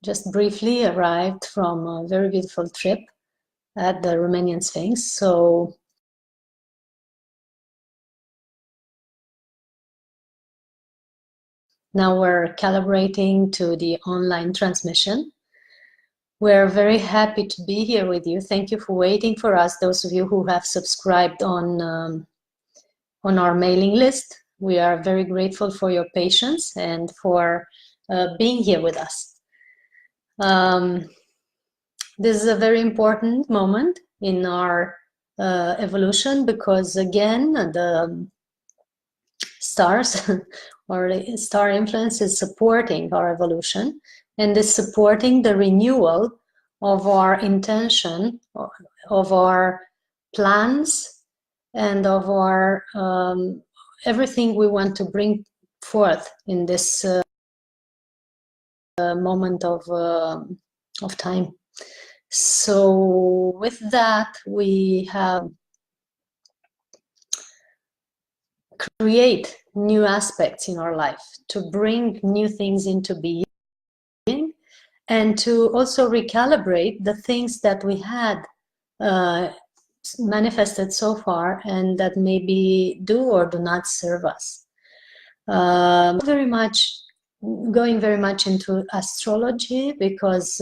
just briefly arrived from a very beautiful trip at the Romanian Sphinx. So now we're calibrating to the online transmission. We're very happy to be here with you. Thank you for waiting for us, those of you who have subscribed on our mailing list. We are very grateful for your patience and for being here with us. This is a very important moment in our evolution because, again, the stars or the star influence is supporting our evolution and is supporting the renewal of our intention, of our plans, and of our everything we want to bring forth in this moment of time. So with that, we have create new aspects in our life, to bring new things into being, and to also recalibrate the things that we had manifested so far and that maybe do or do not serve us. Going very much into astrology, because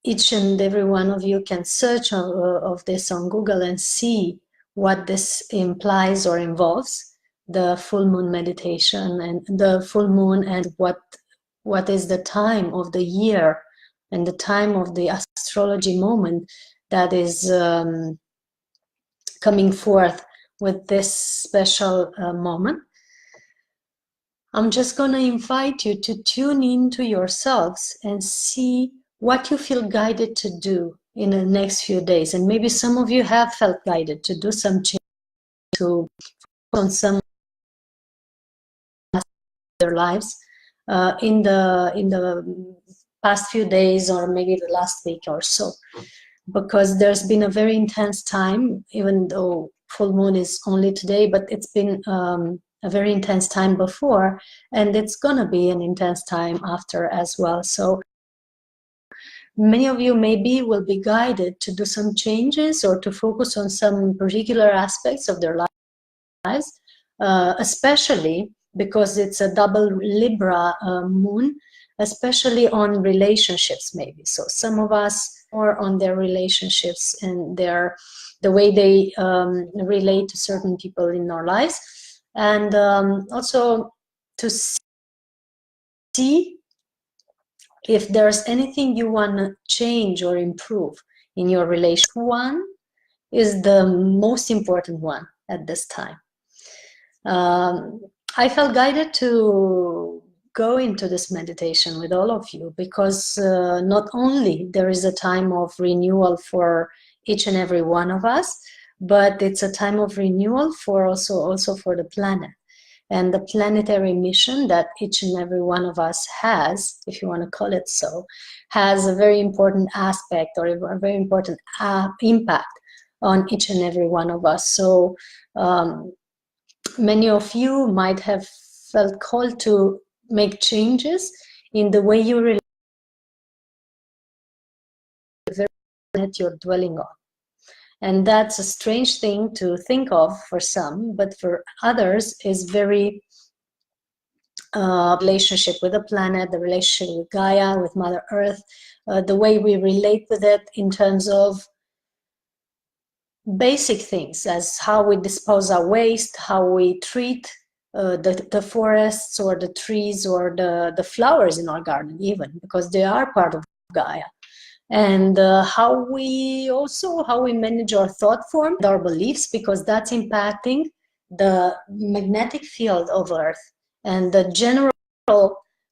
each and every one of you can search of this on Google and see what this implies or involves, the full moon meditation and the full moon, and what is the time of the year and the time of the astrology moment that is coming forth with this special moment. I'm just going to invite you to tune into yourselves and see what you feel guided to do in the next few days. And maybe some of you have felt guided to do some change, to on some of their lives in the past few days, or maybe the last week or so, because there's been a very intense time, even though full moon is only today, but it's been a very intense time before, and it's gonna be an intense time after as well. So many of you maybe will be guided to do some changes or to focus on some particular aspects of their lives, especially because it's a double Libra moon, especially on relationships maybe. So some of us more on their relationships and the way they relate to certain people in our lives, and also to see if there's anything you want to change or improve in your relationship. One is the most important one at this time. I felt guided to go into this meditation with all of you because not only there is a time of renewal for each and every one of us, but it's a time of renewal for also for the planet. And the planetary mission that each and every one of us has, if you want to call it so, has a very important aspect or a very important impact on each and every one of us. So many of you might have felt called to make changes in the way you relate to the planet you're dwelling on. And that's a strange thing to think of for some, but for others is very relationship with the planet, the relationship with Gaia, with Mother Earth, the way we relate with it in terms of basic things, as how we dispose our waste, how we treat the forests or the trees or the flowers in our garden even, because they are part of Gaia. And how we manage our thought form, our beliefs, because that's impacting the magnetic field of Earth and the general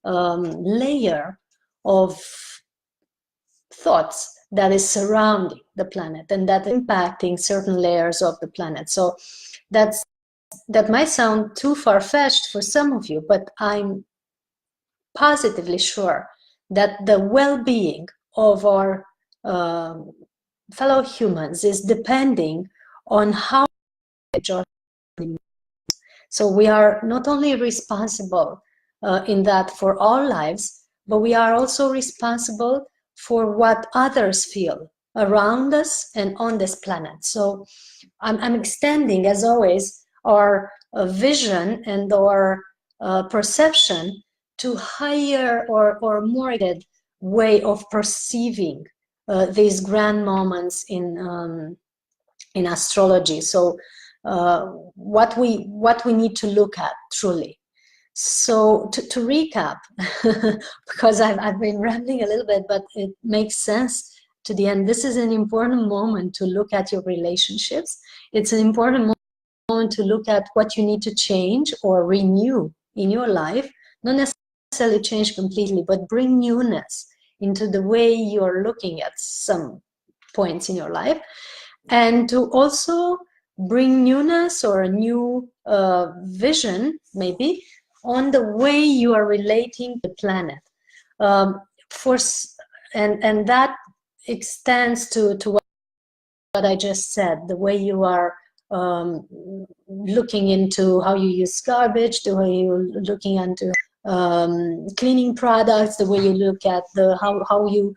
layer of thoughts that is surrounding the planet and that impacting certain layers of the planet. So that might sound too far-fetched for some of you, but I'm positively sure that the well-being of our fellow humans is depending on how so we are not only responsible in that for our lives, but we are also responsible for what others feel around us and on this planet. So I'm extending, as always, our vision and our perception to higher or more way of perceiving these grand moments in astrology. So what we need to look at truly. So to recap, because I've been rambling a little bit, but it makes sense to the end. This is an important moment to look at your relationships. It's an important moment to look at what you need to change or renew in your life. Not necessarily change completely, but bring newness into the way you're looking at some points in your life. And to also bring newness or a new vision, maybe, on the way you are relating to the planet. And that extends to what I just said, the way you are looking into how you use garbage, the way you're looking into cleaning products, the way you look at how you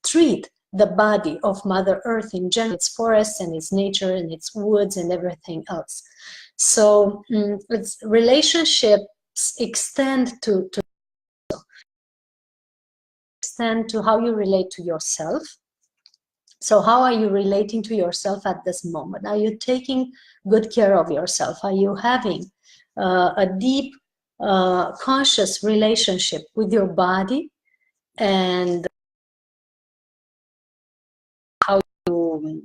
treat the body of Mother Earth in general, its forests and its nature and its woods and everything else. So its relationships extend to how you relate to yourself. So how are you relating to yourself at this moment? Are you taking good care of yourself? Are you having a deep, conscious relationship with your body and how you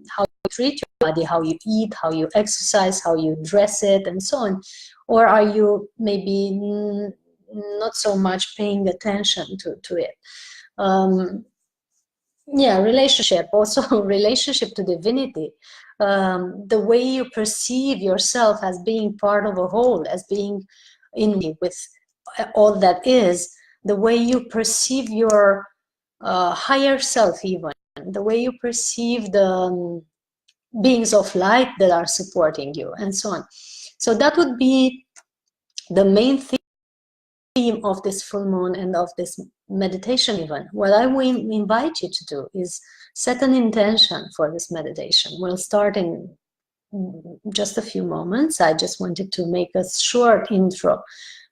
treat your body, how you eat, how you exercise, how you dress it, and so on? Or are you maybe not so much paying attention to it? Yeah, relationship, also relationship to divinity. The way you perceive yourself as being part of a whole, as being in with all that is, the way you perceive your higher self, even the way you perceive the beings of light that are supporting you, and so on. So that would be the main theme of this full moon and of this meditation event. What I will invite you to do is set an intention for this meditation. We'll start in just a few moments. I just wanted to make a short intro.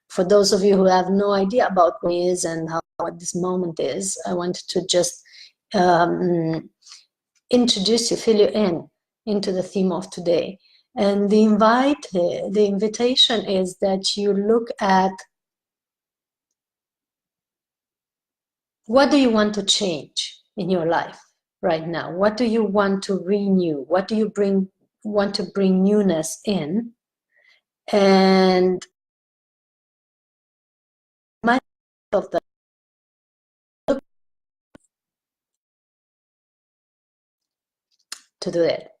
For those of you who have no idea about what it is and what this moment is, I wanted to just introduce you, fill you into the theme of today. And the invitation is that you look at what do you want to change in your life right now? What do you want to renew? What do you want to bring newness in? And my of the to do it.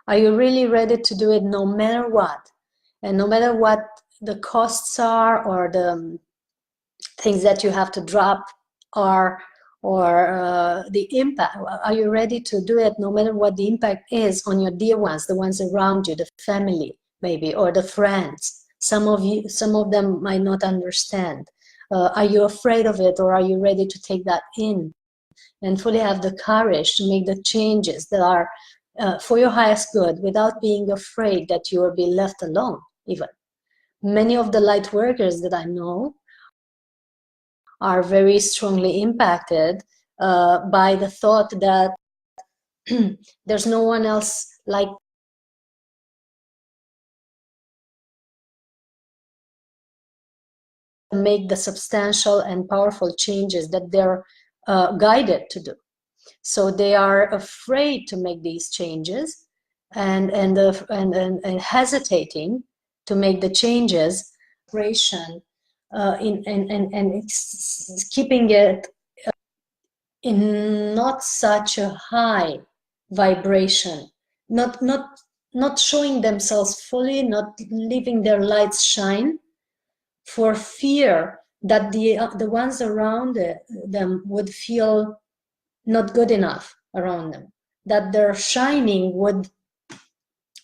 Are you really ready to do it no matter what? And no matter what the costs are or the things that you have to drop are, or the impact? Are you ready to do it no matter what the impact is on your dear ones, the ones around you, the family maybe, or the friends? Some of them might not understand. Are you afraid of it, or are you ready to take that in and fully have the courage to make the changes that are for your highest good without being afraid that you will be left alone? Even many of the light workers that I know are very strongly impacted by the thought that there's no one else like make the substantial and powerful changes that they're guided to do. So they are afraid to make these changes and hesitating to make the changes. And keeping it in not such a high vibration, not showing themselves fully, not leaving their lights shine, for fear that the ones around them would feel not good enough around them, that their shining would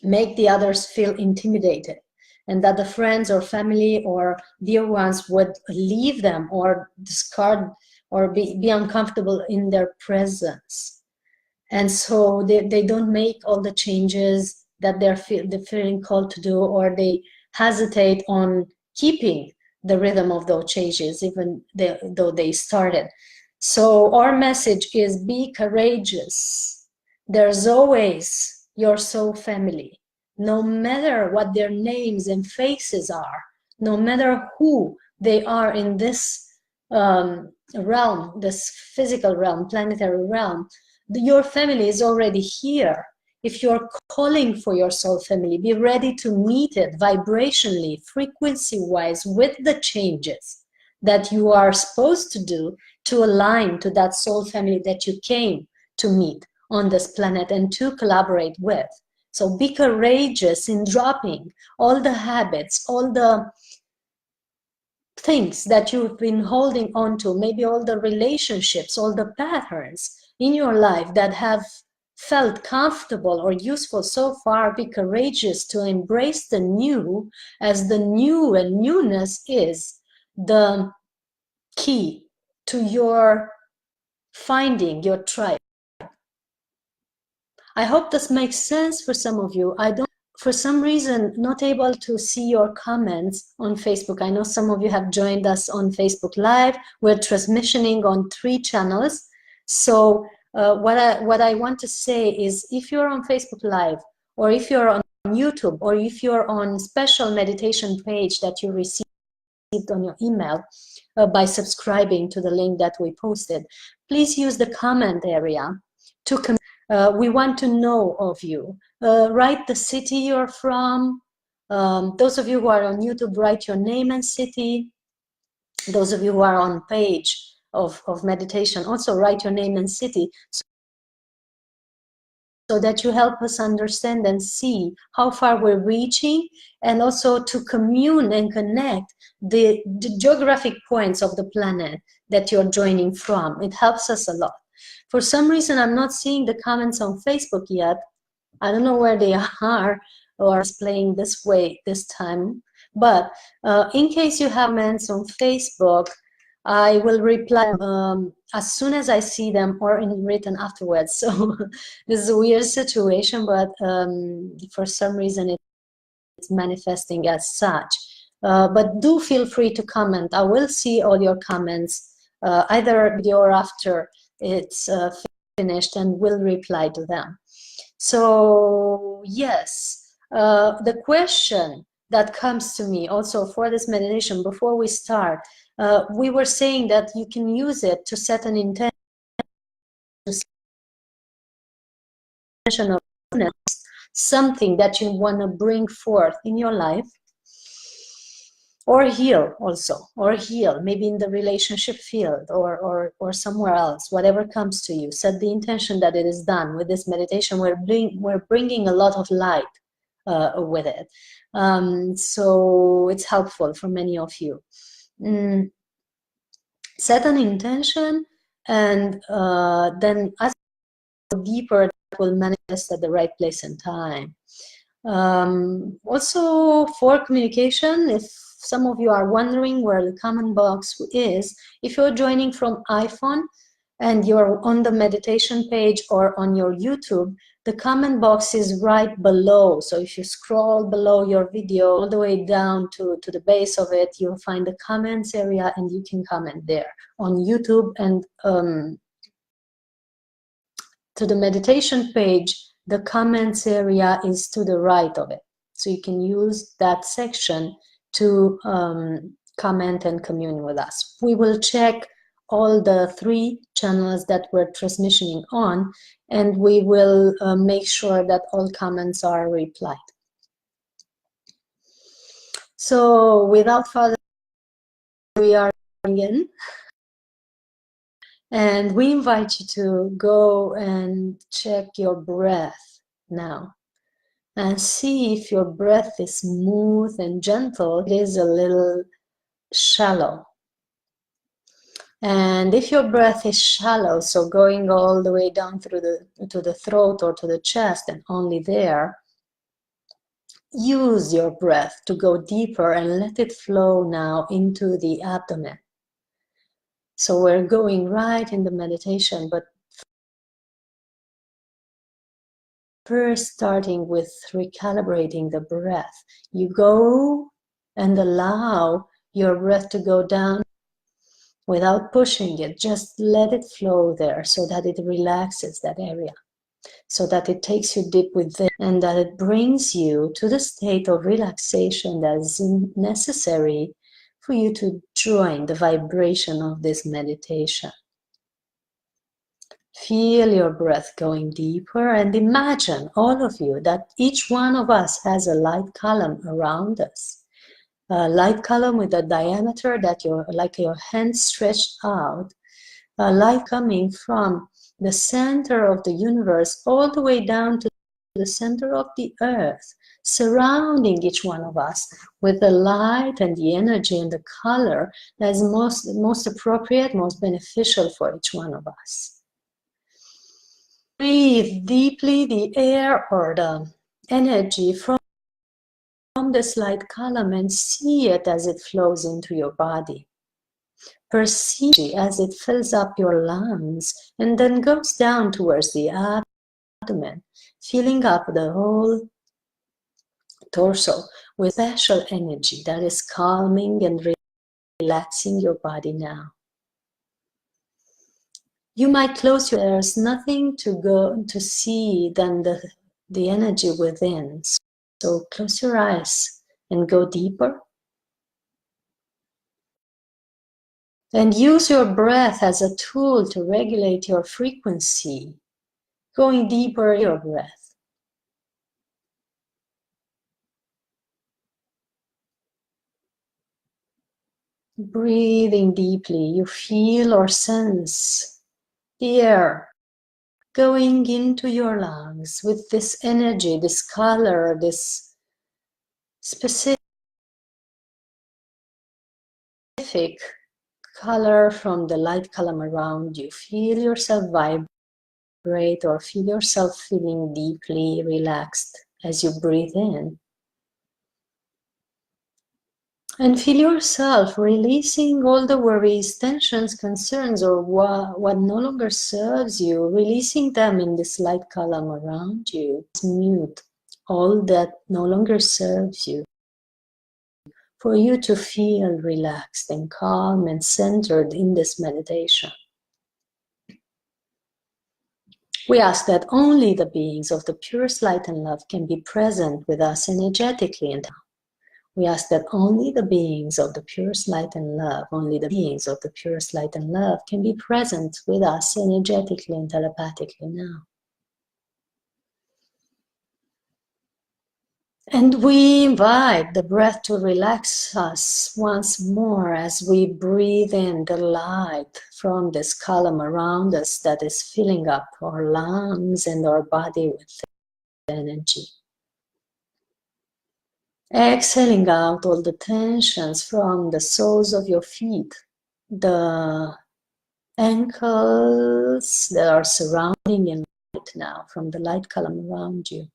make the others feel intimidated. and that the friends or family or dear ones would leave them or discard or be uncomfortable in their presence. And so they don't make all the changes that they're feeling called to do, or they hesitate on keeping the rhythm of those changes, even though they started. So our message is be courageous. There's always your soul family, no matter what their names and faces are, no matter who they are in this realm, this physical realm, planetary realm. Your family is already here. If you're calling for your soul family, be ready to meet it vibrationally, frequency-wise, with the changes that you are supposed to do to align to that soul family that you came to meet on this planet and to collaborate with. So be courageous in dropping all the habits, all the things that you've been holding on to, maybe all the relationships, all the patterns in your life that have felt comfortable or useful so far. Be courageous to embrace the new, as the new and newness is the key to your finding your tribe. I hope this makes sense for some of you. I don't, for some reason, not able to see your comments on Facebook. I know some of you have joined us on Facebook Live. We're transmissioning on 3 channels. So what I want to say is, if you're on Facebook Live, or if you're on YouTube, or if you're on special meditation page that you received on your email by subscribing to the link that we posted, please use the comment area to we want to know of you. Write the city you're from. Those of you who are on YouTube, write your name and city. Those of you who are on page of meditation, also write your name and city, so that you help us understand and see how far we're reaching, and also to commune and connect the geographic points of the planet that you're joining from. It helps us a lot. For some reason, I'm not seeing the comments on Facebook yet. I don't know where they are, or displaying this way this time. But in case you have comments on Facebook, I will reply as soon as I see them, or in written afterwards. So this is a weird situation, but for some reason it's manifesting as such. But do feel free to comment. I will see all your comments, either video or after it's finished, and will reply to them. So yes, the question that comes to me also for this meditation before we start, we were saying that you can use it to set an intention of something that you want to bring forth in your life, or heal also, or heal maybe in the relationship field, or somewhere else. Whatever comes to you, set the intention that it is done. With this meditation, we're bringing a lot of light with it, so it's helpful for many of you. Set an intention, and then as deeper, that will manifest at the right place and time. Also for communication, if some of you are wondering where the comment box is, if you're joining from iPhone and you're on the meditation page or on your YouTube, the comment box is right below. So if you scroll below your video all the way down to the base of it, you'll find the comments area, and you can comment there on YouTube. And to the meditation page, the comments area is to the right of it. So you can use that section to comment and commune with us. We will check all the 3 channels that we're transmissioning on, and we will make sure that all comments are replied. So without further ado, we are in. And we invite you to go and check your breath now, and see if your breath is smooth and gentle. It is a little shallow. And if your breath is shallow, so going all the way down through to the throat or to the chest and only there, use your breath to go deeper and let it flow now into the abdomen. So we're going right in the meditation, but first starting with recalibrating the breath. You go and allow your breath to go down without pushing it. Just let it flow there so that it relaxes that area, so that it takes you deep within and that it brings you to the state of relaxation that is necessary for you to join the vibration of this meditation. Feel your breath going deeper and imagine, all of you, that each one of us has a light column around us. A light column with a diameter that like your hand stretched out. A light coming from the center of the universe all the way down to the center of the earth, surrounding each one of us with the light and the energy and the color that is most appropriate, most beneficial for each one of us. Breathe deeply the air or the energy from this light column and see it as it flows into your body. Perceive it as it fills up your lungs and then goes down towards the abdomen, filling up the whole torso with special energy that is calming and relaxing your body now. You might close your eyes. There's nothing to see than the energy within. So close your eyes and go deeper. And use your breath as a tool to regulate your frequency, going deeper in your breath. Breathing deeply, you feel or sense the air going into your lungs with this energy, this color, this specific color from the light column around you. Feel yourself vibrate or feel yourself feeling deeply relaxed as you breathe in. And feel yourself releasing all the worries, tensions, concerns, or what no longer serves you, releasing them in this light column around you. Mute all that no longer serves you, for you to feel relaxed and calm and centered in this meditation. We ask that only the beings of the purest light and love can be present with us energetically and we ask that only the beings of the purest light and love, only the beings of the purest light and love can be present with us energetically and telepathically now. And we invite the breath to relax us once more as we breathe in the light from this column around us that is filling up our lungs and our body with energy. Exhaling out all the tensions from the soles of your feet, the ankles that are surrounding in light now from the light column around you.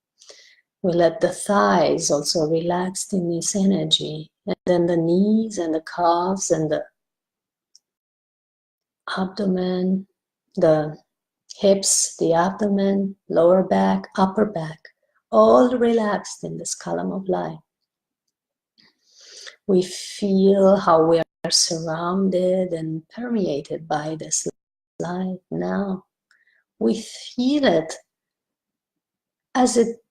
We let the thighs also relax in this energy, and then the knees and the calves and the abdomen, the hips, the abdomen, lower back, upper back, all relaxed in this column of light. We feel how we are surrounded and permeated by this light now. We feel it as it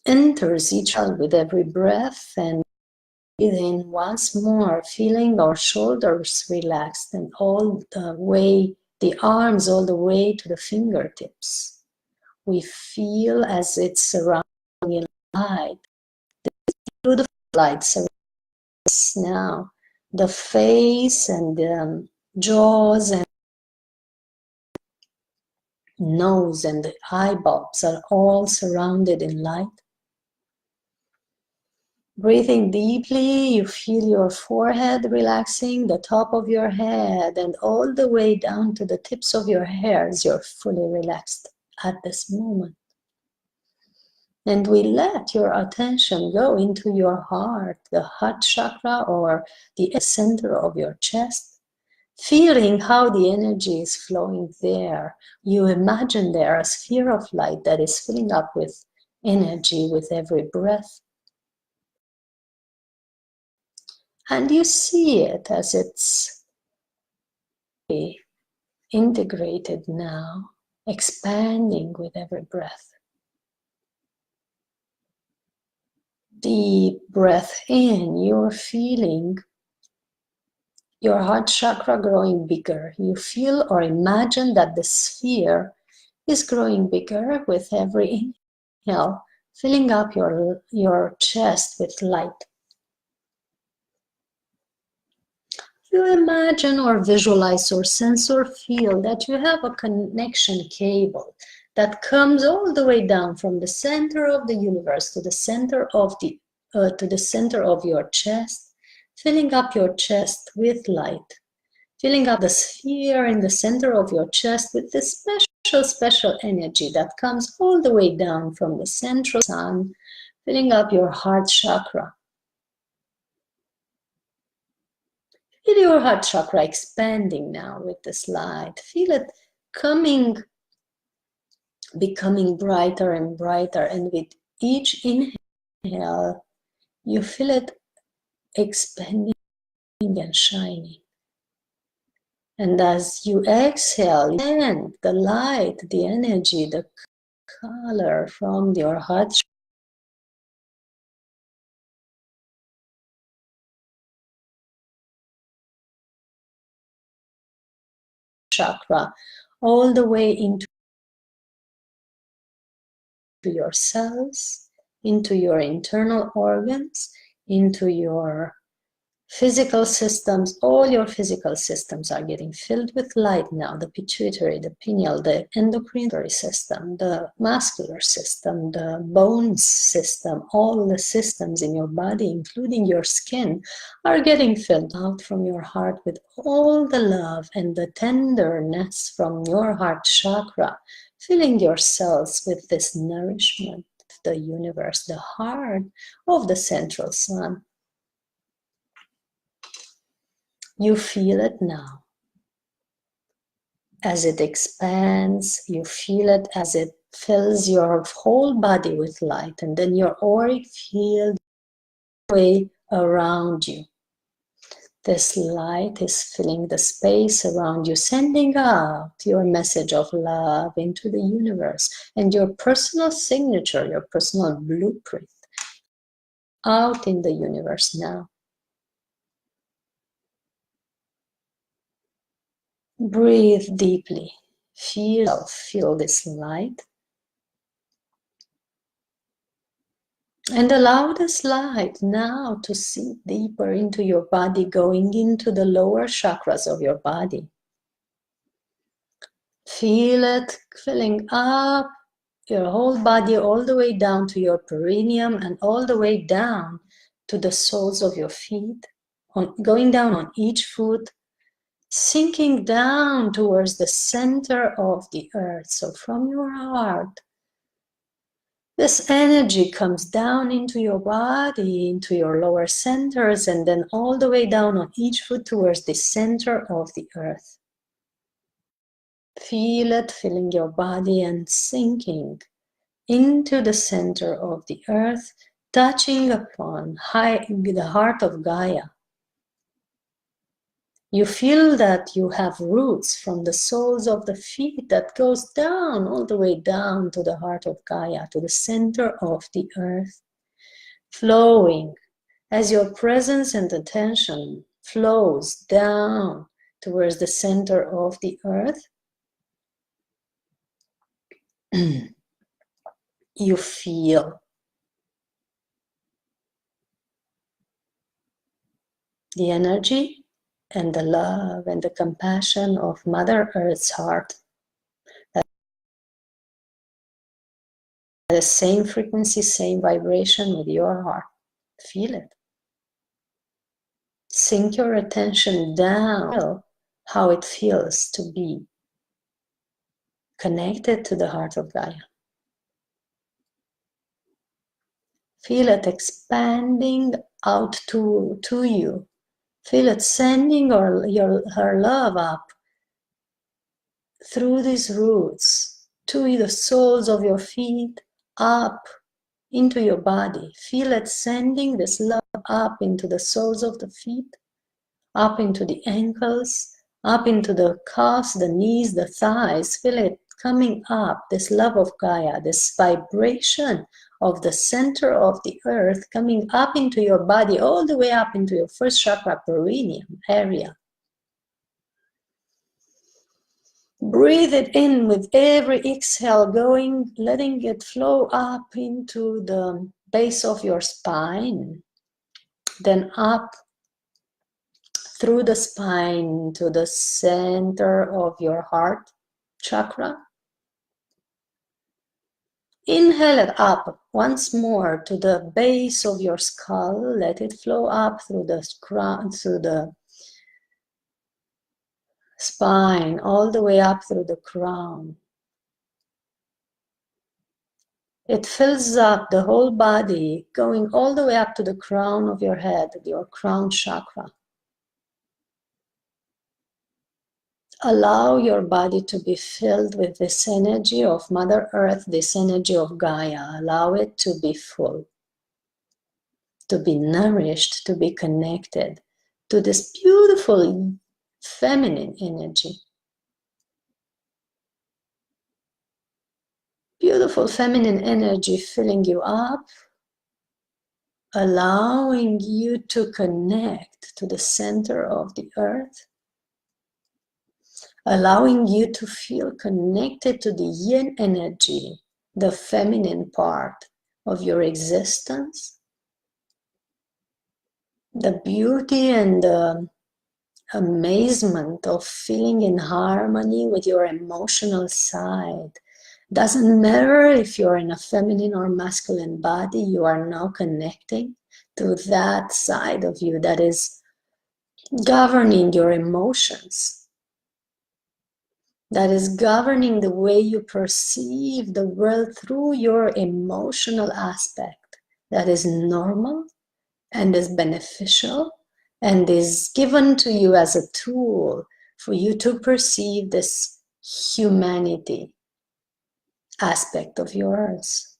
enters each other with every breath and breathe in once more, feeling our shoulders relaxed and all the way, the arms all the way to the fingertips. We feel as it's surrounding in light, this beautiful light surrounds us now. The face and the jaws and nose and the eyeballs are all surrounded in light. Breathing deeply, you feel your forehead relaxing, the top of your head, and all the way down to the tips of your hairs. You're fully relaxed at this moment. And we let your attention go into your heart, the heart chakra, or the center of your chest, feeling how the energy is flowing there. You imagine there a sphere of light that is filling up with energy with every breath. And you see it as it's integrated now, expanding with every breath. Deep breath in, you're feeling your heart chakra growing bigger. You feel or imagine that the sphere is growing bigger with every inhale, filling up your chest with light. You imagine or visualize or sense or feel that you have a connection cable that comes all the way down from the center of the universe to the center of your chest, filling up your chest with light, filling up the sphere in the center of your chest with this special energy that comes all the way down from the central sun, filling up your heart chakra. Feel your heart chakra expanding now with this light. Feel it becoming brighter and brighter. And with each inhale, you feel it expanding and shining. And as you exhale, and the light, the energy, the color from your heart chakra all the way into your cells, into your internal organs, into your physical systems. All your physical systems are getting filled with light now. The pituitary, the pineal, the endocrine system, the muscular system, the bones system, all the systems in your body, including your skin, are getting filled out from your heart with all the love and the tenderness from your heart chakra, filling your cells with this nourishment of the universe, the heart of the central sun. You feel it now. As it expands, you feel it as it fills your whole body with light, and then your auric field way around you. This light is filling the space around you, sending out your message of love into the universe, and your personal signature, your personal blueprint out in the universe now. Breathe deeply. Feel this light. And allow this light now to seep deeper into your body, going into the lower chakras of your body. Feel it filling up your whole body all the way down to your perineum and all the way down to the soles of your feet, going down on each foot, sinking down towards the center of the earth. So from your heart, this energy comes down into your body, into your lower centers, and then all the way down on each foot towards the center of the earth. Feel it filling your body and sinking into the center of the earth, touching upon the heart of Gaia. You feel that you have roots from the soles of the feet that goes down, all the way down to the heart of Gaia, to the center of the earth, flowing as your presence and attention flows down towards the center of the earth. You feel the energy and the love and the compassion of Mother Earth's heart. The same frequency, same vibration with your heart. Feel it. Sink your attention down. Feel how it feels to be connected to the heart of Gaia. Feel it expanding out to you. Feel it sending her love up through these roots to the soles of your feet, up into your body. Feel it sending this love up into the soles of the feet, up into the ankles, up into the calves, the knees, the thighs. Feel it coming up, this love of Gaia, this vibration of the center of the earth coming up into your body, all the way up into your first chakra, perineum area. Breathe it in with every exhale, letting it flow up into the base of your spine, then up through the spine to the center of your heart chakra. Inhale it up once more to the base of your skull. Let it flow up through the crown, through the spine, all the way up through the crown. It fills up the whole body, going all the way up to the crown of your head, your crown chakra. Allow your body to be filled with this energy of Mother Earth, this energy of Gaia. Allow it to be full, to be nourished, to be connected to this beautiful feminine energy. Beautiful feminine energy filling you up, allowing you to connect to the center of the earth, allowing you to feel connected to the yin energy, the feminine part of your existence, the beauty and the amazement of feeling in harmony with your emotional side. Doesn't matter if you're in a feminine or masculine body, you are now connecting to that side of you that is governing your emotions, that is governing the way you perceive the world through your emotional aspect, that is normal and is beneficial and is given to you as a tool for you to perceive this humanity aspect of yours.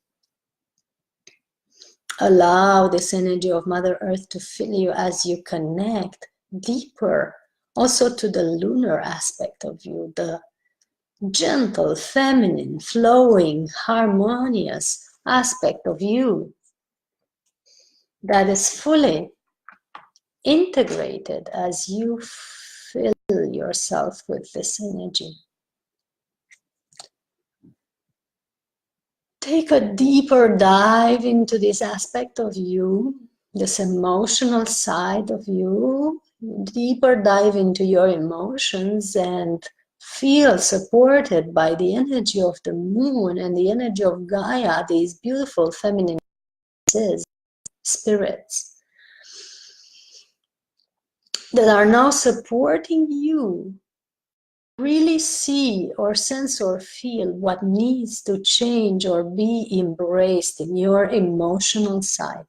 Allow this energy of Mother Earth to fill you as you connect deeper also to the lunar aspect of you, the gentle, feminine, flowing, harmonious aspect of you that is fully integrated as you fill yourself with this energy. Take a deeper dive into this aspect of you, this emotional side of you, deeper dive into your emotions and feel supported by the energy of the moon and the energy of Gaia, these beautiful feminine spirits that are now supporting you. Really see or sense or feel what needs to change or be embraced in your emotional side.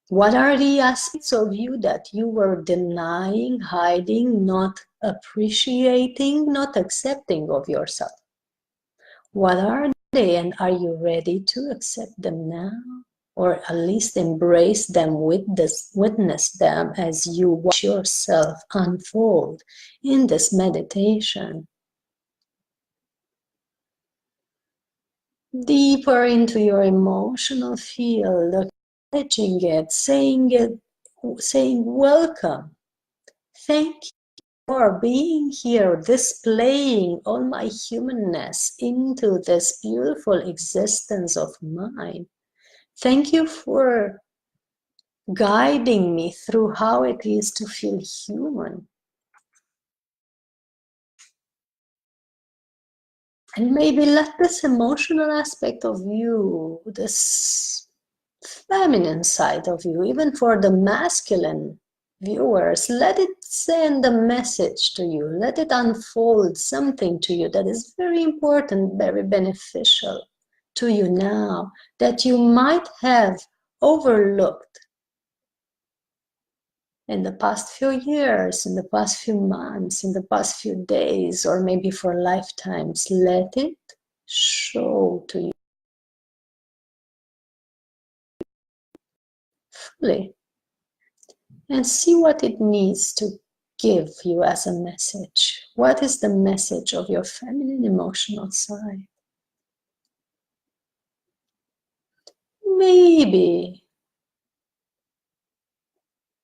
What are the aspects of you that you were denying, hiding, not appreciating, not accepting of yourself? What are they, and are you ready to accept them now? Or at least embrace them, witness them as you watch yourself unfold in this meditation. Deeper into your emotional field, acknowledging it, saying welcome. Thank you for being here, displaying all my humanness into this beautiful existence of mine. Thank you for guiding me through how it is to feel human. And maybe let this emotional aspect of you, this feminine side of you, even for the masculine viewers, let it send a message to you. Let it unfold something to you that is very important, very beneficial to you now that you might have overlooked in the past few years, in the past few months, in the past few days, or maybe for lifetimes. Let it show to you fully and see what it needs to give you as a message. What is the message of your feminine emotional side? Maybe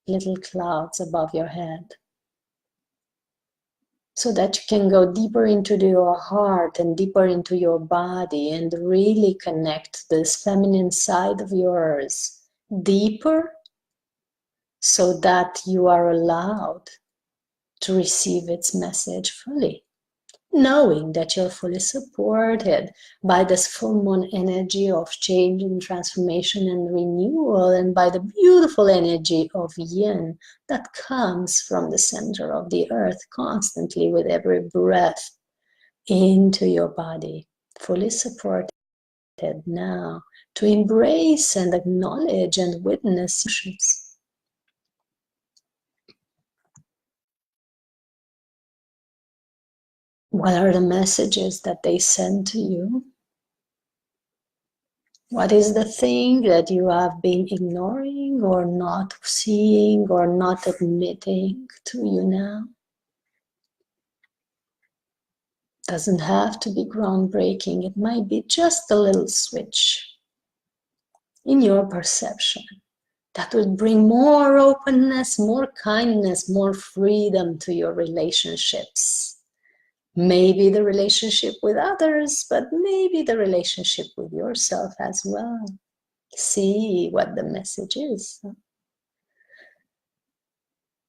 little clouds above your head, so that you can go deeper into your heart and deeper into your body and really connect this feminine side of yours deeper, so that you are allowed to receive its message fully, knowing that you're fully supported by this full moon energy of change and transformation and renewal, and by the beautiful energy of yin that comes from the center of the earth constantly with every breath into your body, fully supported now to embrace and acknowledge and witness emotions. What are the messages that they send to you? What is the thing that you have been ignoring or not seeing or not admitting to you now? Doesn't have to be groundbreaking. It might be just a little switch in your perception that would bring more openness, more kindness, more freedom to your relationships. Maybe the relationship with others, but maybe the relationship with yourself as well. See what the message is.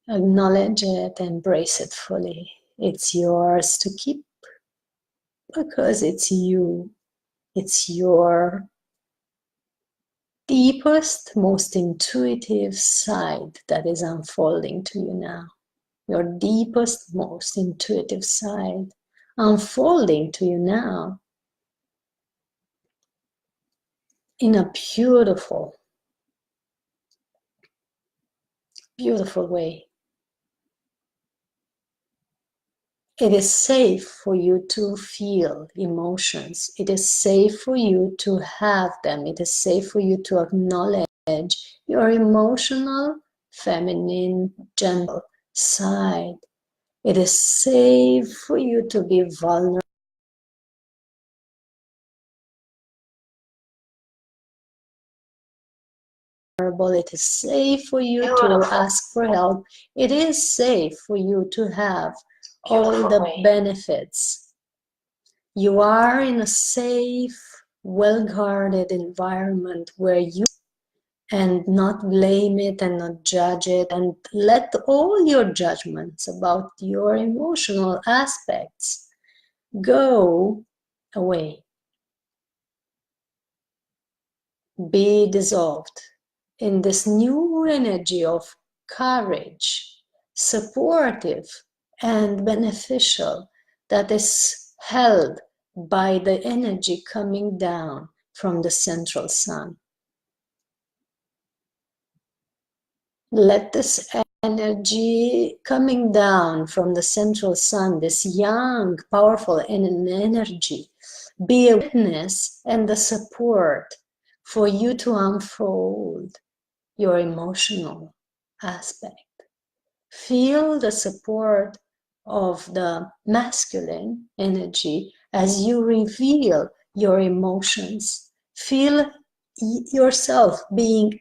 Acknowledge it, embrace it fully. It's yours to keep because it's you. It's your deepest, most intuitive side that is unfolding to you now. Your deepest, most intuitive side unfolding to you now in a beautiful, beautiful way. It is safe for you to feel emotions. It is safe for you to have them. It is safe for you to acknowledge your emotional, feminine, gentle side. It is safe for you to be vulnerable. It is safe for you to ask for help. It is safe for you to have all the benefits. You are in a safe, well-guarded environment where you and not blame it and not judge it, and let all your judgments about your emotional aspects go away. Be dissolved in this new energy of courage, supportive and beneficial, that is held by the energy coming down from the central sun. Let this energy coming down from the central sun, this young, powerful energy, be a witness and the support for you to unfold your emotional aspect. Feel the support of the masculine energy as you reveal your emotions. Feel yourself being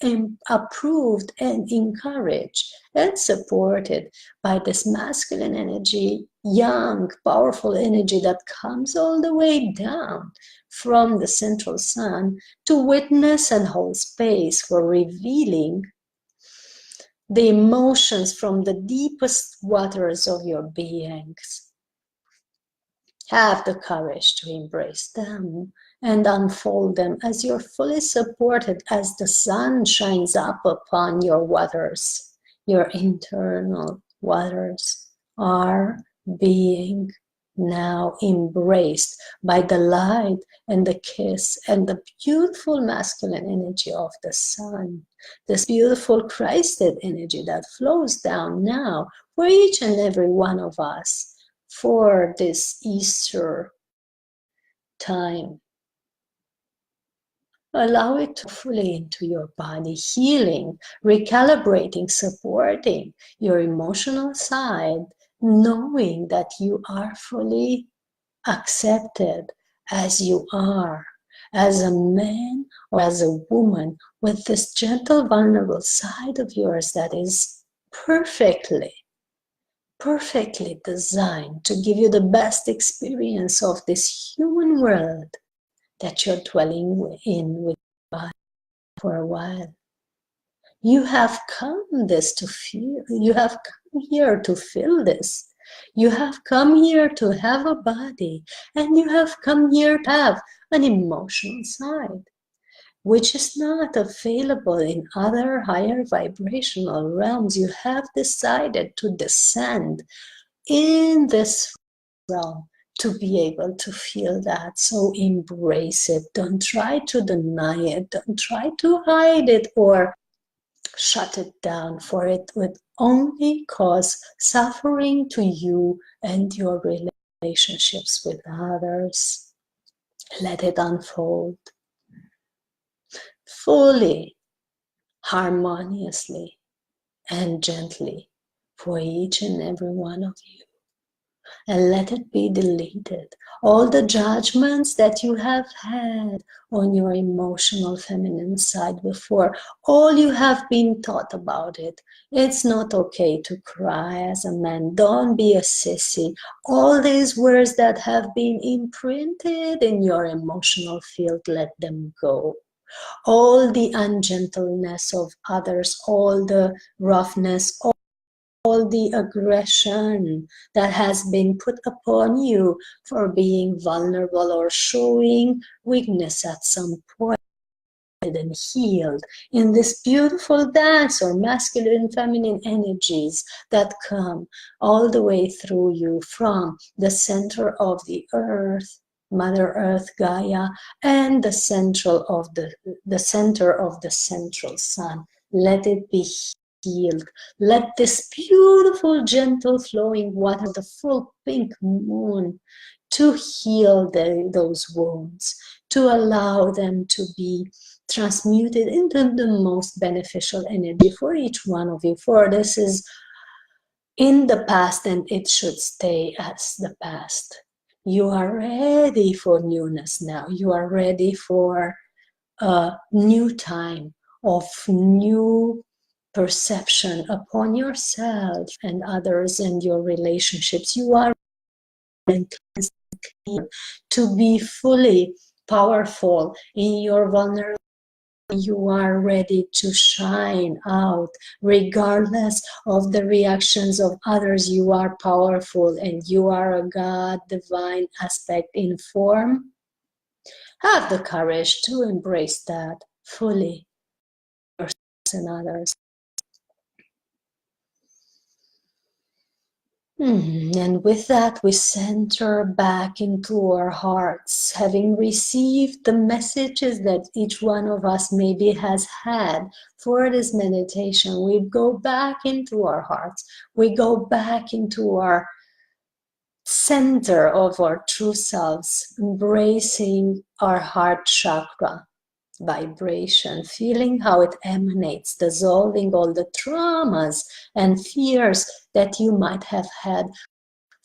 approved and encouraged and supported by this masculine energy, young, powerful energy that comes all the way down from the central sun to witness and hold space for revealing the emotions from the deepest waters of your beings. Have the courage to embrace them and unfold them as you're fully supported, as the sun shines up upon your waters. Your internal waters are being now embraced by the light and the kiss and the beautiful masculine energy of the sun, this beautiful Christed energy that flows down now for each and every one of us for this Easter time. Allow it to fully into your body, healing, recalibrating, supporting your emotional side, knowing that you are fully accepted as you are, as a man or as a woman with this gentle, vulnerable side of yours that is perfectly designed to give you the best experience of this human world that you're dwelling in with for a while. You have come this to feel, you have come here to feel this. You have come here to have a body, and you have come here to have an emotional side, which is not available in other higher vibrational realms. You have decided to descend in this realm to be able to feel that. So embrace it. Don't try to deny it. Don't try to hide it or shut it down, for it would only cause suffering to you and your relationships with others. Let it unfold fully, harmoniously, and gently for each and every one of you. And let it be deleted. All the judgments that you have had on your emotional feminine side before, all you have been taught about it. It's not okay to cry as a man. Don't be a sissy. All these words that have been imprinted in your emotional field, let them go. All the ungentleness of others, all the roughness, all the aggression that has been put upon you for being vulnerable or showing weakness at some point, and healed in this beautiful dance or masculine feminine energies that come all the way through you from the center of the earth, Mother Earth, Gaia, and the center of the central sun. Let it be healed. Let this beautiful, gentle, flowing water, the full pink moon, to heal those wounds, to allow them to be transmuted into the most beneficial energy for each one of you. For this is in the past and it should stay as the past. You are ready for newness now. You are ready for a new time of new perception upon yourself and others and your relationships. You are to be fully powerful in your vulnerability. You are ready to shine out regardless of the reactions of others. You are powerful and you are a God divine aspect in form. Have the courage to embrace that fully, yourselves and others. And with that, we center back into our hearts, having received the messages that each one of us maybe has had for this meditation. We go back into our hearts. We go back into our center of our true selves, embracing our heart chakra vibration, feeling how it emanates, dissolving all the traumas and fears that you might have had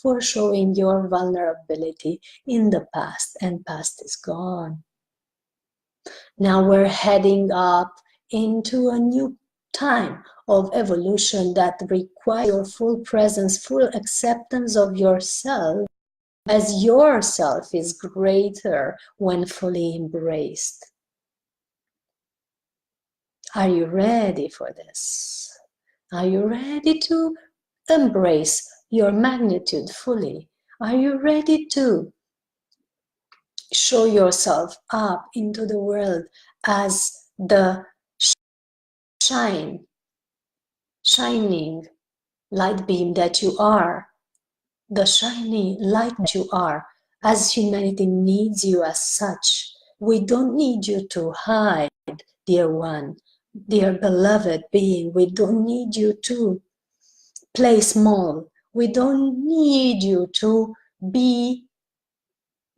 for showing your vulnerability in the past, and past is gone. Now we're heading up into a new time of evolution that requires your full presence, full acceptance of yourself, as yourself is greater when fully embraced. Are you ready for this? Are you ready to embrace your magnitude fully? Are you ready to show yourself up into the world as the shining light beam that you are, the shiny light that you are, as humanity needs you as such. We don't need you to hide, dear one, dear beloved being. We don't need you to play small. We don't need you to be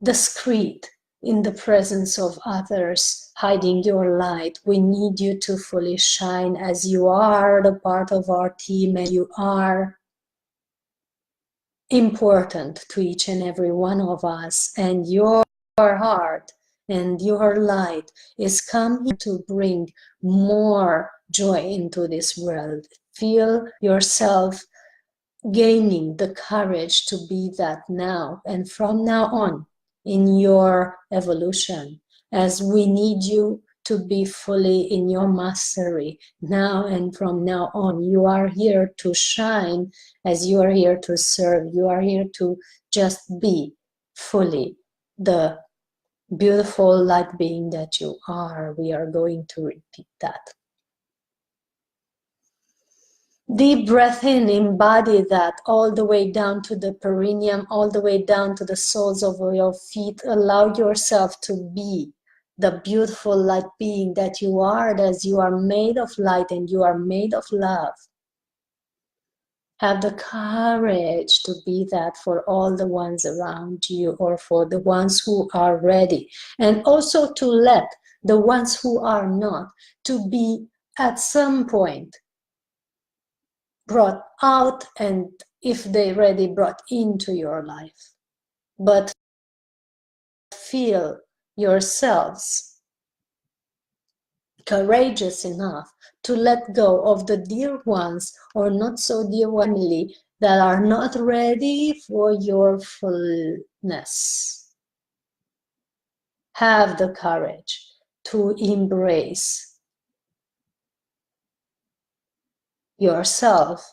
discreet in the presence of others, hiding your light. We need you to fully shine as you are the part of our team, and you are important to each and every one of us, and your heart and your light is coming to bring more joy into this world. Feel yourself gaining the courage to be that now and from now on in your evolution, as we need you to be fully in your mastery now and from now on. You are here to shine, as you are here to serve. You are here to just be fully the beautiful light being that you are. We are going to repeat that. Deep breath in, embody that all the way down to the perineum, all the way down to the soles of your feet. Allow yourself to be the beautiful light being that you are, as you are made of light and you are made of love. Have the courage to be that for all the ones around you, or for the ones who are ready. And also to let the ones who are not, to be at some point brought out, and if they already brought into your life. But feel yourselves courageous enough to let go of the dear ones or not so dear family that are not ready for your fullness. Have the courage to embrace yourself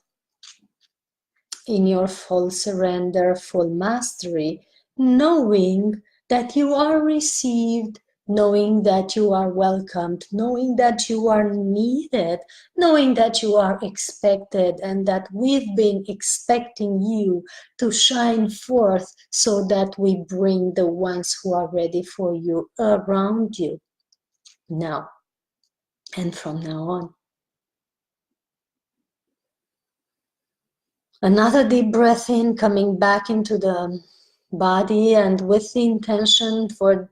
in your full surrender, full mastery, knowing that you are received, knowing that you are welcomed, knowing that you are needed, knowing that you are expected, and that we've been expecting you to shine forth so that we bring the ones who are ready for you around you now and from now on. Another deep breath in, coming back into the body, and with the intention for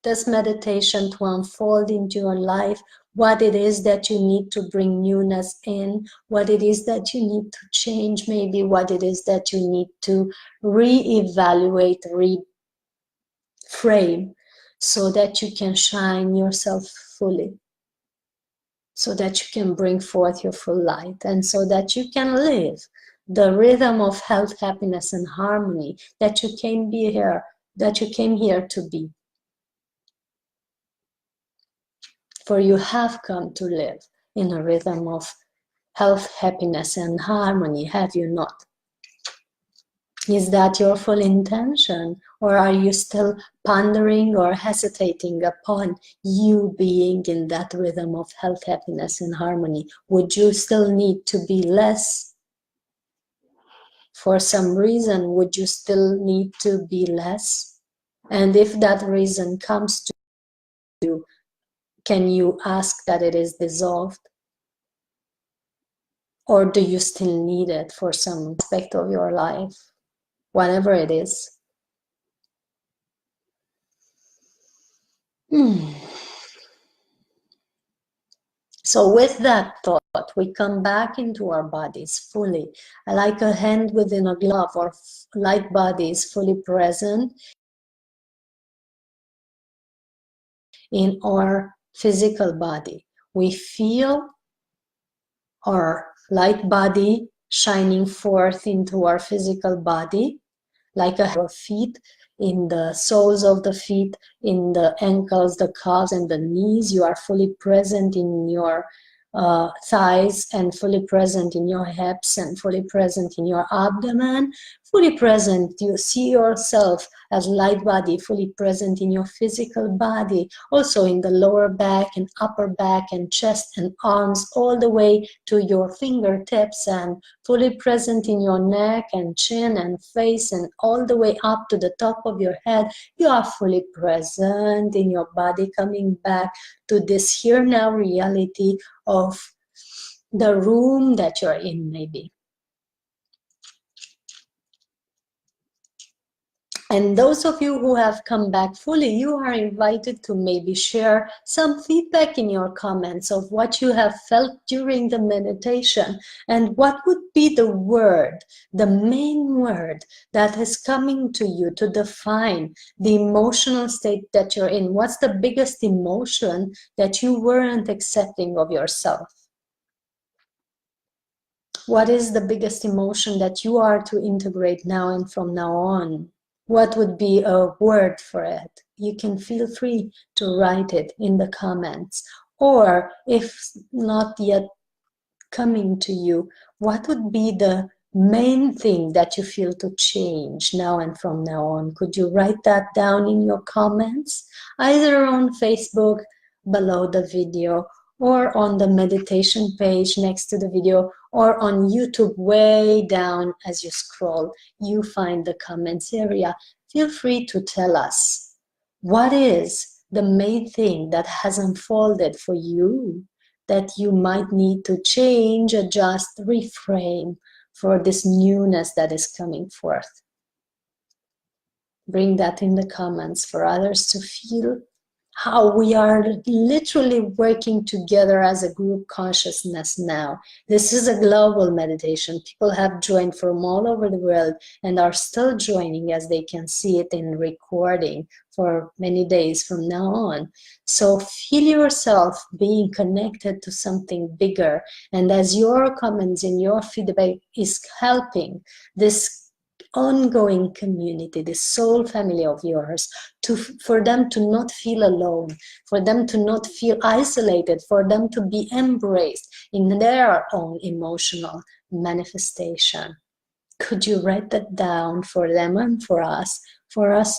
this meditation to unfold into your life, what it is that you need to bring newness in, what it is that you need to change, maybe what it is that you need to re-evaluate, reframe, so that you can shine yourself fully, so that you can bring forth your full light, and so that you can live the rhythm of health, happiness, and harmony that you came here to be. For you have come to live in a rhythm of health, happiness, and harmony, have you not? Is that your full intention, or are you still pondering or hesitating upon you being in that rhythm of health, happiness, and harmony? Would you still need to be less? For some reason, would you still need to be less? And if that reason comes to you, can you ask that it is dissolved? Or do you still need it for some aspect of your life? Whatever it is. So with that thought, we come back into our bodies fully, like a hand within a glove. Our light body is fully present in our physical body. We feel our light body shining forth into our physical body, like our feet, in the soles of the feet, in the ankles, the calves, and the knees. You are fully present in your thighs, and fully present in your hips, and fully present in your abdomen, fully present. You see yourself as light body, fully present in your physical body, also in the lower back and upper back and chest and arms, all the way to your fingertips, and fully present in your neck and chin and face, and all the way up to the top of your head. You are fully present in your body, coming back to this here now reality of the room that you're in, maybe. And those of you who have come back fully, you are invited to maybe share some feedback in your comments of what you have felt during the meditation, and what would be the word, the main word that is coming to you to define the emotional state that you're in. What's the biggest emotion that you weren't accepting of yourself? What is the biggest emotion that you are to integrate now and from now on? What would be a word for it? You can feel free to write it in the comments. Or if not yet coming to you, what would be the main thing that you feel to change now and from now on? Could you write that down in your comments, either on Facebook below the video, or on the meditation page next to the video, or on YouTube way down as you scroll, you find the comments area. Feel free to tell us, what is the main thing that has unfolded for you that you might need to change, adjust, reframe for this newness that is coming forth? Bring that in the comments for others to feel how we are literally working together as a group consciousness now. This is a global meditation. People have joined from all over the world and are still joining, as they can see it in recording for many days from now on. So feel yourself being connected to something bigger. And as your comments and your feedback is helping this ongoing community, this soul family of yours, for them to not feel alone, for them to not feel isolated, for them to be embraced in their own emotional manifestation. Could you write that down for them and for us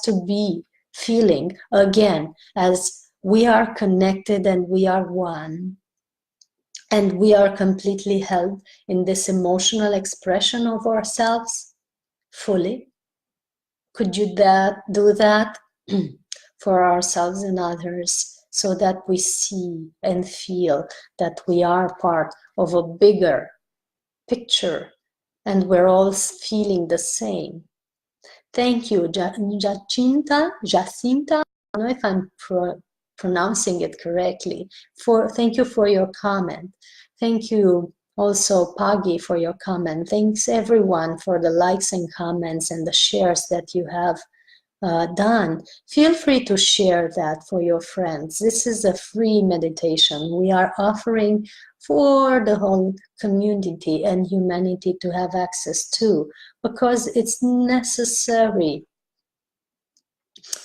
to be feeling again as we are connected and we are one, and we are completely held in this emotional expression of ourselves fully? Could you do that for ourselves and others, so that we see and feel that we are part of a bigger picture and we're all feeling the same? Thank you, Jacinta. I don't know if I'm pronouncing it correctly. Thank you for your comment. Thank you also, Paggy, for your comment. Thanks everyone for the likes and comments and the shares that you have done. Feel free to share that for your friends. This is a free meditation we are offering for the whole community and humanity to have access to, because it's necessary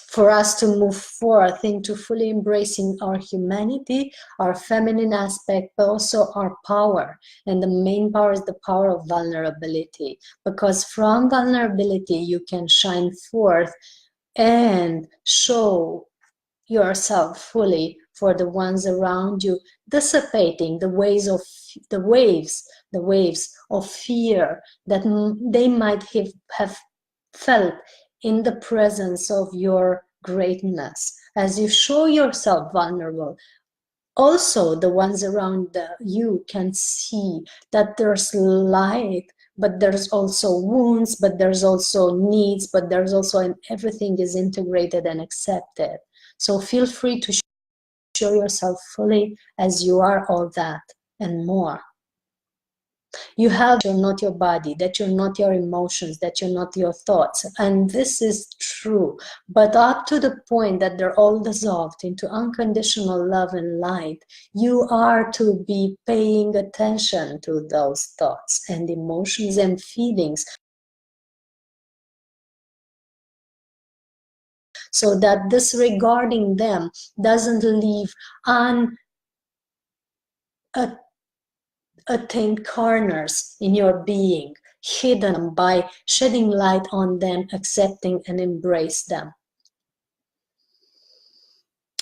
for us to move forth into fully embracing our humanity, our feminine aspect, but also our power. And the main power is the power of vulnerability, because from vulnerability you can shine forth and show yourself fully for the ones around you, dissipating the waves of fear that they might have felt in the presence of your greatness. As you show yourself vulnerable, also the ones around you can see that there's light, but there's also wounds, but there's also needs, but there's also, and everything is integrated and accepted. So feel free to show yourself fully as you are, all that and more. You have, you're not your body, that you're not your emotions, that you're not your thoughts. And this is true. But up to the point that they're all dissolved into unconditional love and light, you are to be paying attention to those thoughts and emotions and feelings, so that disregarding them doesn't leave unattained corners in your being. hidden by shedding light on them, accepting and embrace them.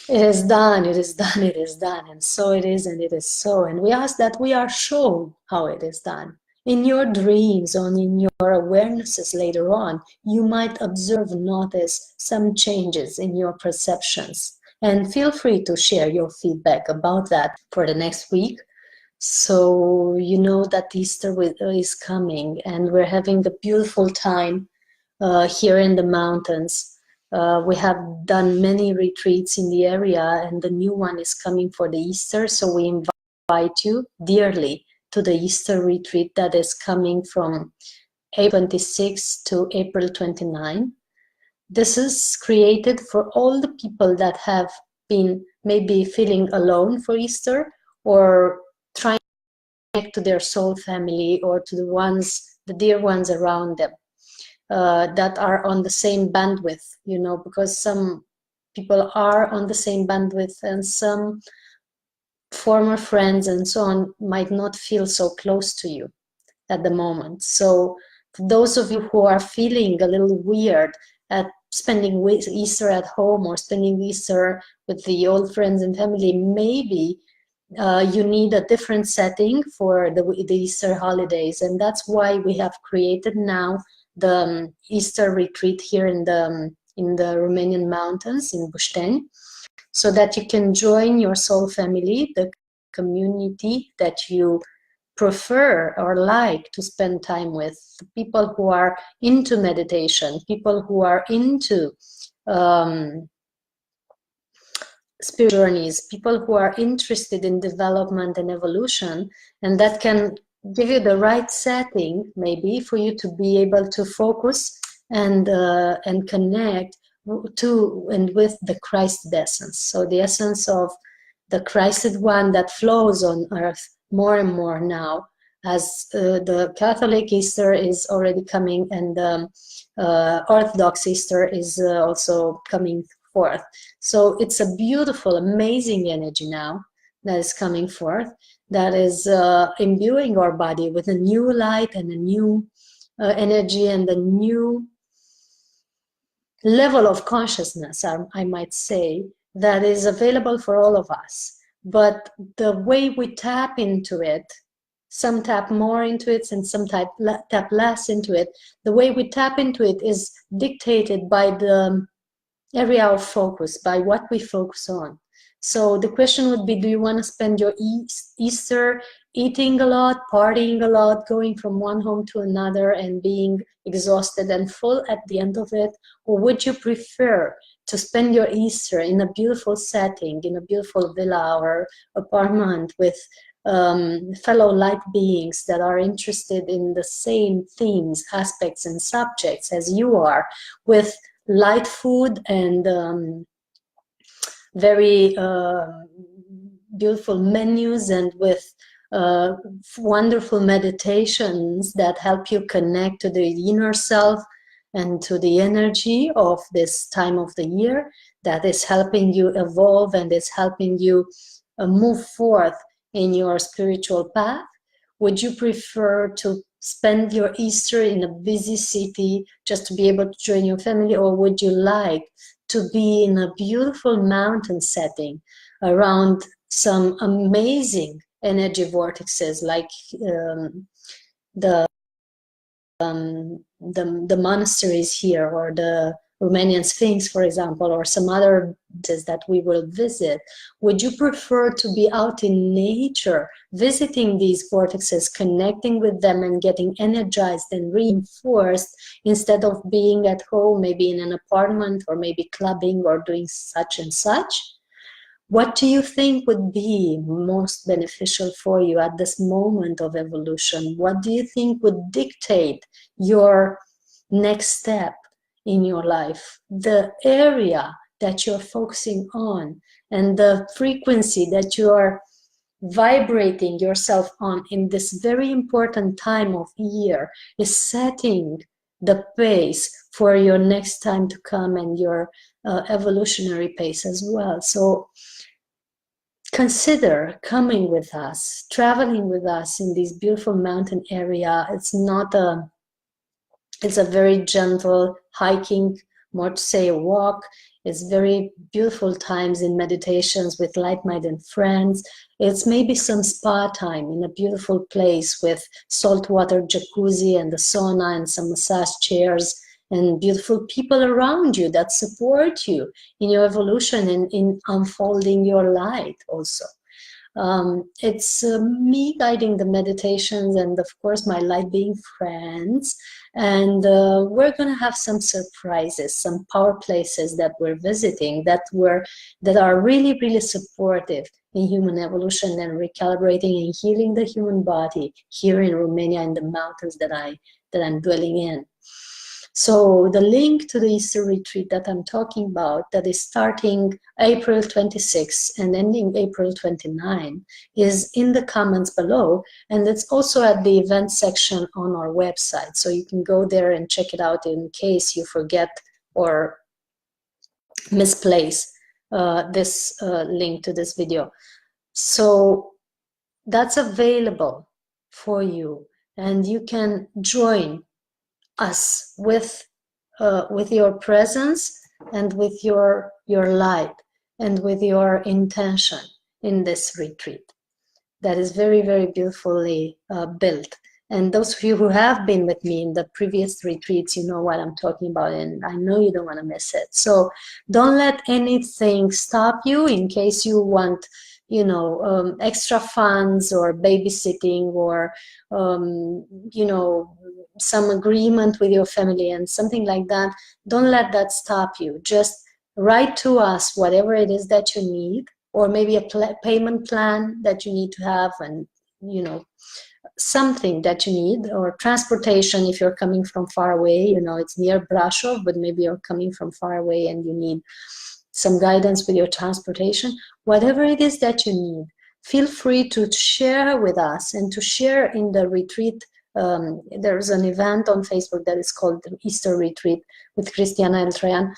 It is done, it is done, it is done, and so it is, and it is so. And we ask that we are shown how it is done. In your dreams or in your awarenesses later on, you might observe, notice some changes in your perceptions. And feel free to share your feedback about that for the next week. So you know that Easter is coming, and we're having a beautiful time here in the mountains. We have done many retreats in the area, and the new one is coming for the Easter. So we invite you dearly to the Easter retreat that is coming from April 26 to April 29. This is created for all the people that have been maybe feeling alone for Easter, or trying to connect to their soul family, or to the dear ones around them. That are on the same bandwidth, you know, because some people are on the same bandwidth and some former friends and so on might not feel so close to you at the moment. So for those of you who are feeling a little weird at spending Easter at home or spending Easter with the old friends and family, maybe you need a different setting for the Easter holidays. And that's why we have created now the Easter retreat here in the Romanian mountains in Bușteni, so that you can join your soul family, the community that you prefer or like to spend time with, people who are into meditation, people who are into spiritual journeys, people who are interested in development and evolution, and that can give you the right setting maybe for you to be able to focus and connect to and with the Christ essence. So the essence of the Christed one that flows on earth more and more now, as the Catholic Easter is already coming, and the Orthodox Easter is also coming forth. So it's a beautiful, amazing energy now that is coming forth, that is imbuing our body with a new light and a new energy and a new level of consciousness, I might say, that is available for all of us. But the way we tap into it, some tap more into it and some tap less into it, the way we tap into it is dictated by the area of focus, by what we focus on. So the question would be, do you want to spend your Easter eating a lot, partying a lot, going from one home to another and being exhausted and full at the end of it? Or would you prefer to spend your Easter in a beautiful setting, in a beautiful villa or apartment with fellow light beings that are interested in the same themes, aspects, and subjects as you are, with light food and very beautiful menus, and with wonderful meditations that help you connect to the inner self and to the energy of this time of the year that is helping you evolve and is helping you move forth in your spiritual path? Would you prefer to spend your Easter in a busy city just to be able to join your family, or would you like to be in a beautiful mountain setting around some amazing energy vortexes like the monasteries here, or the Romanian Sphinx, for example, or some other places that we will visit? Would you prefer to be out in nature, visiting these vortexes, connecting with them and getting energized and reinforced, instead of being at home, maybe in an apartment, or maybe clubbing or doing such and such? What do you think would be most beneficial for you at this moment of evolution? What do you think would dictate your next step in your life? The area that you're focusing on and the frequency that you are vibrating yourself on in this very important time of year is setting the pace for your next time to come, and your evolutionary pace as well. So consider coming with us, traveling with us in this beautiful mountain area. It's not a It's a very gentle hiking, more to say a walk. It's very beautiful times in meditations with like-minded friends. It's maybe some spa time in a beautiful place with saltwater jacuzzi and the sauna and some massage chairs and beautiful people around you that support you in your evolution and in unfolding your light also. It's me guiding the meditations and of course my light being friends, and we're going to have some surprises, some power places that we're visiting that are really, really supportive in human evolution and recalibrating and healing the human body here in Romania, in the mountains that I'm dwelling in. So the link to the Easter retreat that I'm talking about, that is starting April 26 and ending April 29, is in the comments below, and it's also at the event section on our website. So you can go there and check it out in case you forget or misplace this link to this video. So that's available for you, and you can join us with your presence and with your light and with your intention in this retreat that is very, very beautifully built. And those of you who have been with me in the previous retreats, you know what I'm talking about, and I know you don't want to miss it. So don't let anything stop you in case you want, you know, extra funds or babysitting or, you know, some agreement with your family and something like that. Don't let that stop you. Just write to us whatever it is that you need, or maybe a payment plan that you need to have, and, you know, something that you need, or transportation if you're coming from far away. You know, it's near Brasov, but maybe you're coming from far away and you need some guidance with your transportation. Whatever it is that you need, feel free to share with us and to share in the retreat. There's an event on Facebook that is called the Easter Retreat with Cristiana Eltrayan.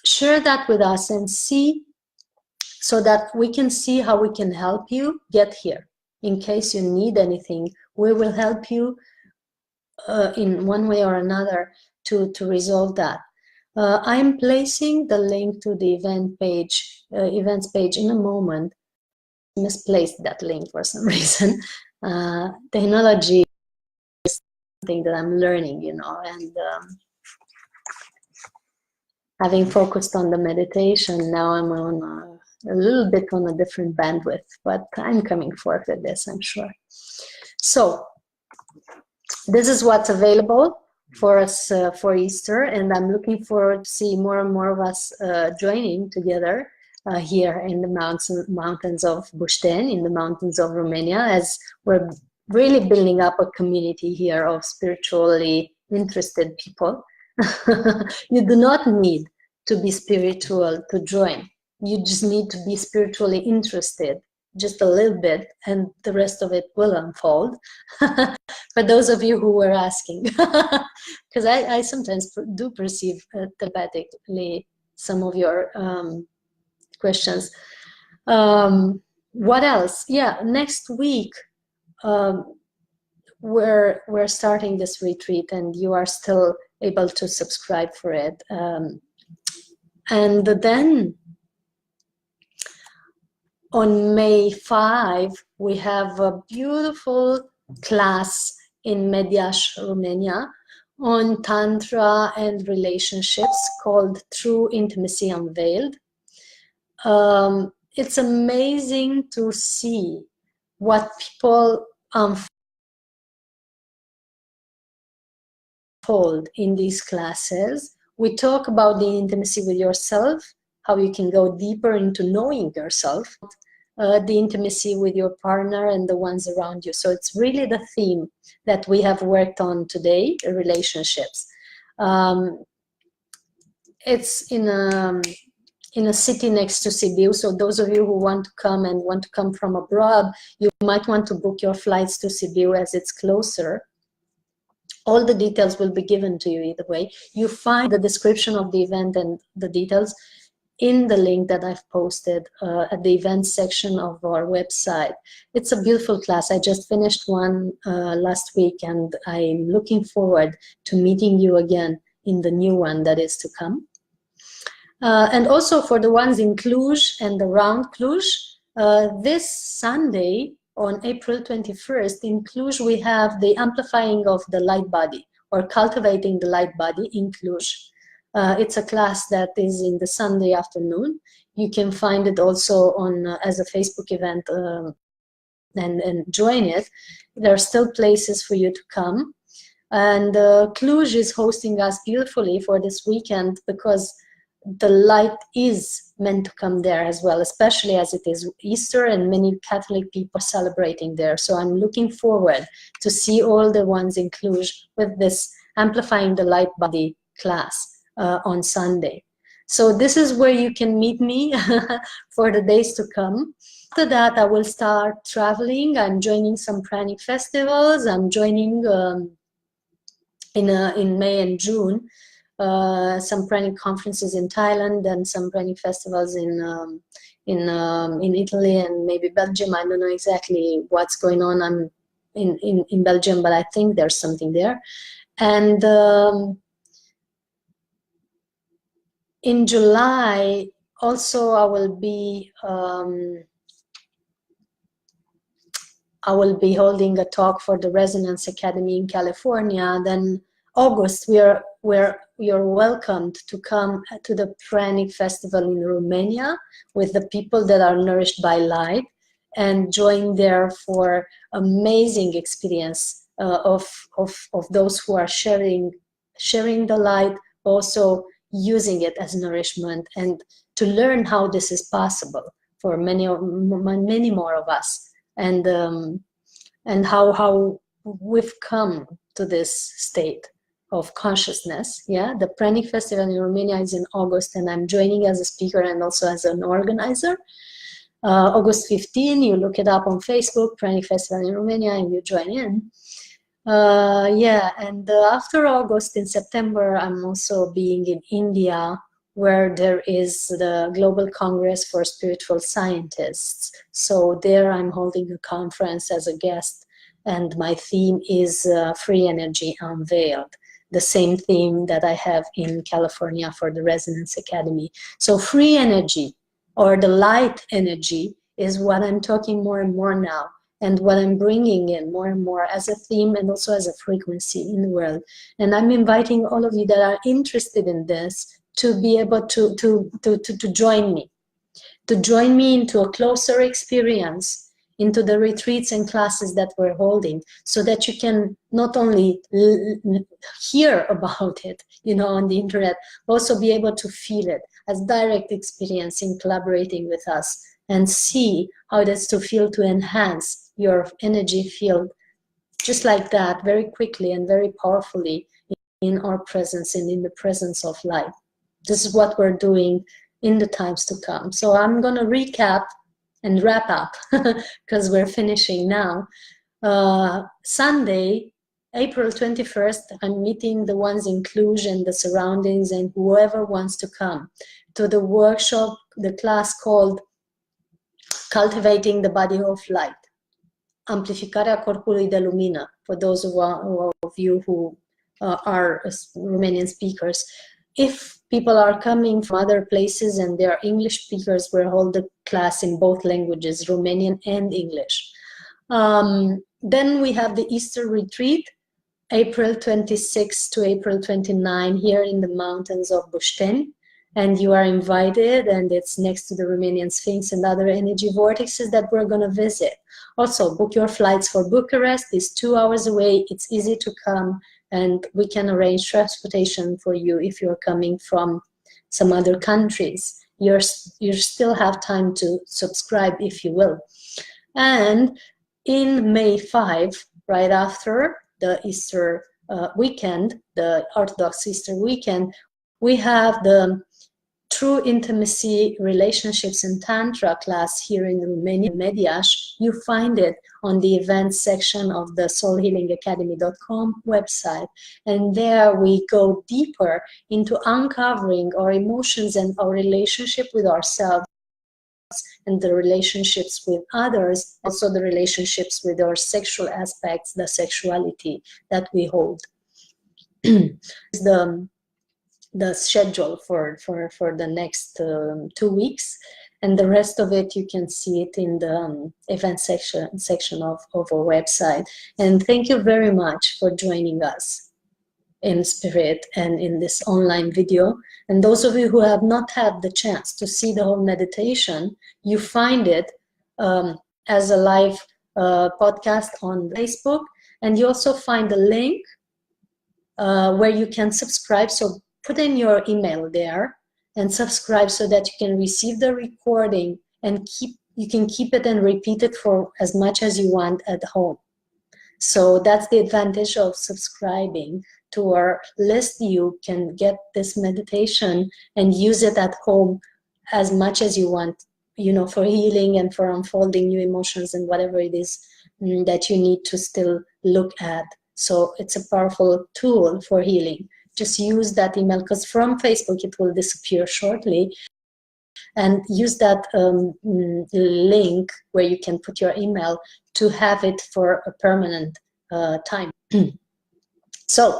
Share that with us and see, so that we can see how we can help you get here. In case you need anything, we will help you in one way or another to resolve that. I'm placing the link to the events page in a moment. Misplaced that link for some reason. Technology is something that I'm learning, you know, and having focused on the meditation, now I'm on a little bit on a different bandwidth, but I'm coming forth with this, I'm sure. So this is what's available for us for Easter, and I'm looking forward to see more and more of us joining together here in the mountains of Bușteni, in the mountains of Romania, as we're really building up a community here of spiritually interested people. You do not need to be spiritual to join. You just need to be spiritually interested, just a little bit, and the rest of it will unfold. For those of you who were asking, because I sometimes do perceive telepathically some of your questions. What else? Yeah, next week we're starting this retreat, and you are still able to subscribe for it. And then on May 5, we have a beautiful class in Mediaș, Romania, on Tantra and relationships called True Intimacy Unveiled. It's amazing to see what people unfold in these classes. We talk about the intimacy with yourself, how you can go deeper into knowing yourself, the intimacy with your partner and the ones around you. So it's really the theme that we have worked on today, relationships. It's in a city next to Sibiu. So those of you who want to come and want to come from abroad, you might want to book your flights to Sibiu as it's closer. All the details will be given to you either way. You find the description of the event and the details in the link that I've posted at the events section of our website. It's a beautiful class. I just finished one last week, and I'm looking forward to meeting you again in the new one that is to come. And also for the ones in Cluj and around Cluj, this Sunday on April 21st in Cluj, we have the amplifying of the light body, or cultivating the light body in Cluj. It's a class that is in the Sunday afternoon. You can find it also on as a Facebook event and join it. There are still places for you to come. And Cluj is hosting us beautifully for this weekend, because the light is meant to come there as well, especially as it is Easter and many Catholic people are celebrating there. So I'm looking forward to see all the ones in Cluj with this Amplifying the Light Body class on Sunday. So this is where you can meet me for the days to come. After that, I will start traveling. I'm joining some pranic festivals. I'm joining in May and June some pranic conferences in Thailand and some pranic festivals in Italy and maybe Belgium. I don't know exactly what's going on. I'm in Belgium, but I think there's something there. And in July, also I will be holding a talk for the Resonance Academy in California. Then August, you're welcomed to come to the Pranic Festival in Romania with the people that are nourished by light, and join there for amazing experience of those who are sharing the light, also using it as nourishment, and to learn how this is possible for many more of us, and how we've come to this state of consciousness. Yeah, the Pranic Festival in Romania is in August, and I'm joining as a speaker and also as an organizer. August 15, you look it up on Facebook, Pranic Festival in Romania, and you join in. Yeah, and after August, in September, I'm also being in India, where there is the Global Congress for Spiritual Scientists. So there I'm holding a conference as a guest, and my theme is Free Energy Unveiled, the same theme that I have in California for the Resonance Academy. So free energy, or the light energy, is what I'm talking more and more now, and what I'm bringing in more and more as a theme and also as a frequency in the world. And I'm inviting all of you that are interested in this to be able to join me into a closer experience, into the retreats and classes that we're holding, so that you can not only hear about it, you know, on the internet, also be able to feel it as direct experience in collaborating with us, and see how it is to feel, to enhance your energy field just like that, very quickly and very powerfully in our presence and in the presence of light. This is what we're doing in the times to come. So I'm going to recap and wrap up because we're finishing now. Sunday, April 21st, I'm meeting the ones in Cluj and the surroundings, and whoever wants to come to the workshop, the class called Cultivating the Body of Light, Amplificarea Corpului de Lumină, for those of you who are Romanian speakers. If people are coming from other places and they are English speakers, we'll hold the class in both languages, Romanian and English. Then we have the Easter retreat, April 26 to April 29, here in the mountains of Bușteni. And you are invited, and it's next to the Romanian Sphinx and other energy vortexes that we're going to visit. Also, book your flights for Bucharest. It's 2 hours away. It's easy to come, and we can arrange transportation for you if you're coming from some other countries. You still have time to subscribe if you will. And in May 5, right after the Easter weekend, the Orthodox Easter weekend, we have the True Intimacy, Relationships and Tantra class here in Romania, Mediaș. You find it on the events section of the soulhealingacademy.com website. And there we go deeper into uncovering our emotions and our relationship with ourselves and the relationships with others, also the relationships with our sexual aspects, the sexuality that we hold. The schedule for the next 2 weeks, and the rest of it you can see it in the event section of our website. And thank you very much for joining us in spirit and in this online video. And those of you who have not had the chance to see the whole meditation, you find it as a live podcast on Facebook, and you also find a link where you can subscribe. So put in your email there and subscribe so that you can receive the recording and you can keep it and repeat it for as much as you want at home. So that's the advantage of subscribing to our list. You can get this meditation and use it at home as much as you want, you know, for healing and for unfolding new emotions and whatever it is that you need to still look at. So it's a powerful tool for healing. Just use that email, because from Facebook it will disappear shortly. And use that link where you can put your email to have it for a permanent time. So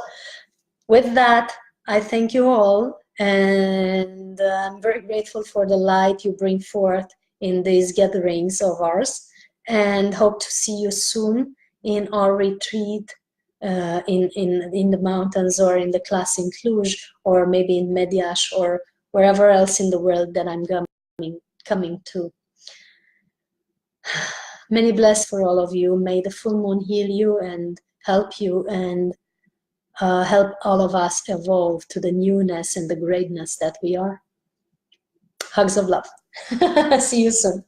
with that, I thank you all, and I'm very grateful for the light you bring forth in these gatherings of ours, and hope to see you soon in our retreat in the mountains, or in the class in Cluj, or maybe in Mediash, or wherever else in the world that I'm coming to. Many blessings for all of you. May the full moon heal you and help you, and help all of us evolve to the newness and the greatness that we are. Hugs of love. See you soon.